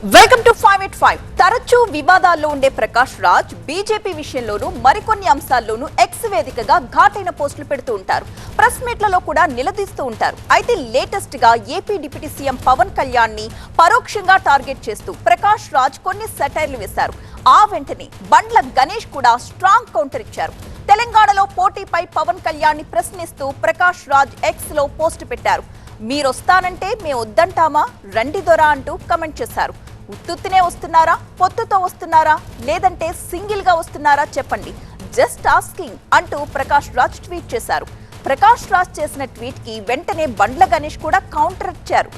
Welcome to 585. తరచూ వివాదాల్లో ఉండే Prakash Raj BJP విషయంలోనూ మరికొన్ని అంశాల్లోనూ ఎక్స్ వేదికగా ఘాటైన పోస్టులు పెడుతూ ఉంటారు. ప్రెస్ మీట్లలో కూడా నిలదీస్తూ ఉంటారు. అయితే లేటెస్ట్ గా AP deputy CM Pawan Kalyan ని పరోక్షంగా టార్గెట్ చేస్తూ ప్రకాష్ రాజ్ కొన్ని సెటైర్లు వేశారు. ఆ వెంటనే బండ్ల గణేష్ కూడా స్ట్రాంగ్ కౌంటర్ ఇచ్చారు. తెలంగాణలో పోటీపై పవన్ కళ్యాణ్ ని ప్రశ్నిస్తూ ప్రకాష్ రాజ్ ఎక్స్ లో పోస్ట్ పెట్టారు. మీరొస్తానంటే మేము వద్దంటామా, రండి దొరా అంటూ కమెంట్ చేశారు. ఉత్తుత్తినే వస్తున్నారా, పొత్తుతో వస్తున్నారా, లేదంటే సింగిల్ గా వస్తున్నారా చెప్పండి, జస్ట్ ఆస్కింగ్ అంటూ ప్రకాష్ రాజ్ ట్వీట్ చేశారు. ప్రకాష్ రాజ్ చేసిన ట్వీట్ కి వెంటనే బండ్ల గణేష్ కూడా కౌంటర్ ఇచ్చారు.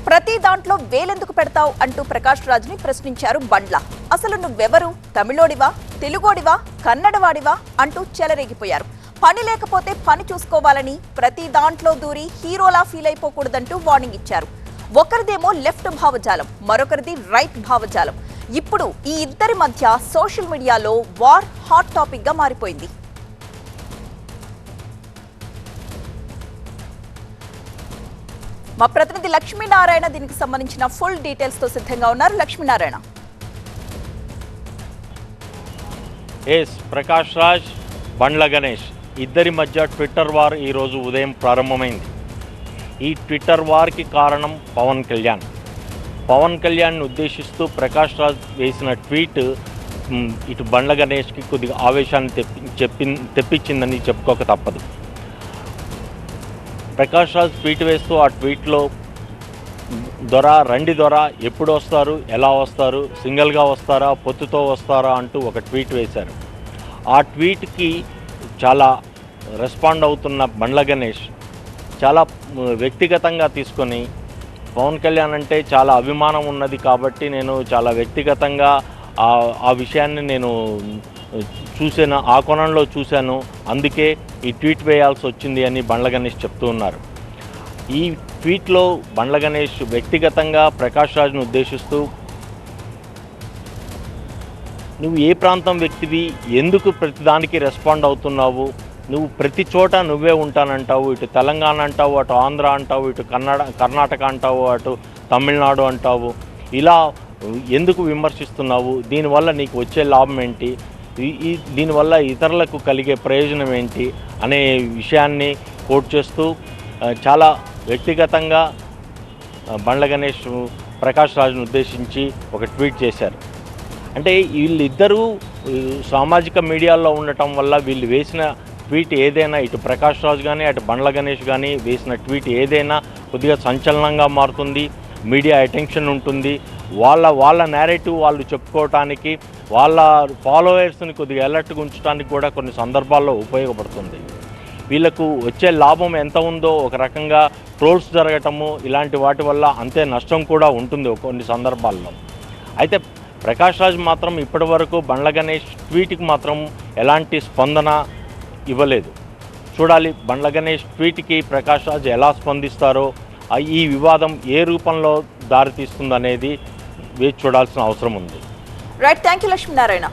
ప్రతి దాంట్లో వేలెందుకు పెడతావు అంటూ ప్రకాష్ రాజ్ ని ప్రశ్నించారు బండ్ల. అసలు నువ్వెవరు, తమిళోడివా, తెలుగోడివా, కన్నడవాడివా అంటూ చెలరేగిపోయారు. పని లేకపోతే పని చూసుకోవాలని, ప్రతి దాంట్లో దూరి హీరోలా ఫీల్ అయిపోకూడదంటూ వార్నింగ్ ఇచ్చారు. ఒకరిదేమో లెఫ్ట్ భావజాలం, మరొకరిది రైట్ భావజాలం. ఇప్పుడు ఈ ఇద్దరి మధ్య సోషల్ మీడియాలో వార్ హాట్ టాపిక్ గా మారిపోయింది. మా ప్రతినిధి లక్ష్మీనారాయణ దీనికి సంబంధించిన ఫుల్ డీటెయిల్స్ తో సిద్ధంగా ఉన్నారు. లక్ష్మీనారాయణ. ప్రకాష్ రాజ్, బండ్ల గణేష్ ఇద్దరి మధ్య ట్విట్టర్ వార్ ఈరోజు ఉదయం ప్రారంభమైంది. ఈ ట్విట్టర్ వార్కి కారణం పవన్ కళ్యాణ్. పవన్ కళ్యాణ్ని ఉద్దేశిస్తూ ప్రకాష్ రాజ్ వేసిన ట్వీట్ ఇటు బండ్ల గణేష్కి కొద్దిగా ఆవేశాన్ని తెప్పించిందని చెప్పుకోక తప్పదు. ప్రకాష్ రాజ్ ట్వీట్ వేస్తూ ఆ ట్వీట్లో దొర, రండి దొర, ఎప్పుడు వస్తారు, ఎలా వస్తారు, సింగిల్గా వస్తారా, పొత్తుతో వస్తారా అంటూ ఒక ట్వీట్ వేశారు. ఆ ట్వీట్కి చాలా రెస్పాండ్ అవుతున్న బండ్ల గణేష్ చాలా వ్యక్తిగతంగా తీసుకొని, పవన్ కళ్యాణ్ అంటే చాలా అభిమానం ఉన్నది కాబట్టి నేను చాలా వ్యక్తిగతంగా ఆ విషయాన్ని నేను చూసాను, ఆ కోణంలో చూశాను, అందుకే ఈ ట్వీట్ వేయాల్సి వచ్చింది అని బండ్ల గణేష్ చెప్తూ ఉన్నారు. ఈ ట్వీట్లో బండ్ల గణేష్ వ్యక్తిగతంగా ప్రకాష్ రాజ్ను ఉద్దేశిస్తూ, నువ్వు ఏ ప్రాంతం వ్యక్తివి, ఎందుకు ప్రతిదానికి రెస్పాండ్ అవుతున్నావు, నువ్వు ప్రతి చోట నువ్వే ఉంటానంటావు, ఇటు తెలంగాణ అంటావు, అటు ఆంధ్ర అంటావు, ఇటు కర్ణాటక అంటావు, అటు తమిళనాడు అంటావు, ఇలా ఎందుకు విమర్శిస్తున్నావు, దీనివల్ల నీకు వచ్చే లాభం ఏంటి, దీనివల్ల ఇతరులకు కలిగే ప్రయోజనం ఏంటి అనే విషయాన్ని కోట్ చేస్తూ చాలా వ్యక్తిగతంగా బండ్ల గణేష్ ప్రకాష్ రాజ్ను ఉద్దేశించి ఒక ట్వీట్ చేశారు. అంటే వీళ్ళిద్దరూ సామాజిక మీడియాలో ఉండటం వల్ల వీళ్ళు వేసిన ట్వీట్ ఏదైనా, ఇటు ప్రకాష్ రాజ్ కానీ అటు బండ్ల గణేష్ కానీ వేసిన ట్వీట్ ఏదైనా కొద్దిగా సంచలనంగా మారుతుంది, మీడియా అటెన్షన్ ఉంటుంది, వాళ్ళ నేరేటివ్ వాళ్ళు చెప్పుకోవటానికి, వాళ్ళ ఫాలోవర్స్ని కొద్దిగా అలర్ట్గా ఉంచడానికి కూడా కొన్ని సందర్భాల్లో ఉపయోగపడుతుంది. వీళ్ళకు వచ్చే లాభం ఎంత ఉందో, ఒక రకంగా ట్రోల్స్ జరగటము ఇలాంటి వాటి వల్ల అంతే నష్టం కూడా ఉంటుంది కొన్ని సందర్భాల్లో. అయితే ప్రకాష్ రాజ్ మాత్రం ఇప్పటి వరకు బండ్ల గణేష్ ట్వీట్కి మాత్రం ఎలాంటి స్పందన ఇవ్వలేదు. చూడాలి బండ్ల గణేష్ ట్వీట్కి ప్రకాష్ రాజ్ ఎలా స్పందిస్తారో, ఈ వివాదం ఏ రూపంలో దారితీస్తుందనేది వేచి చూడాల్సిన అవసరం ఉంది. Right, thank you Lakshminarayana.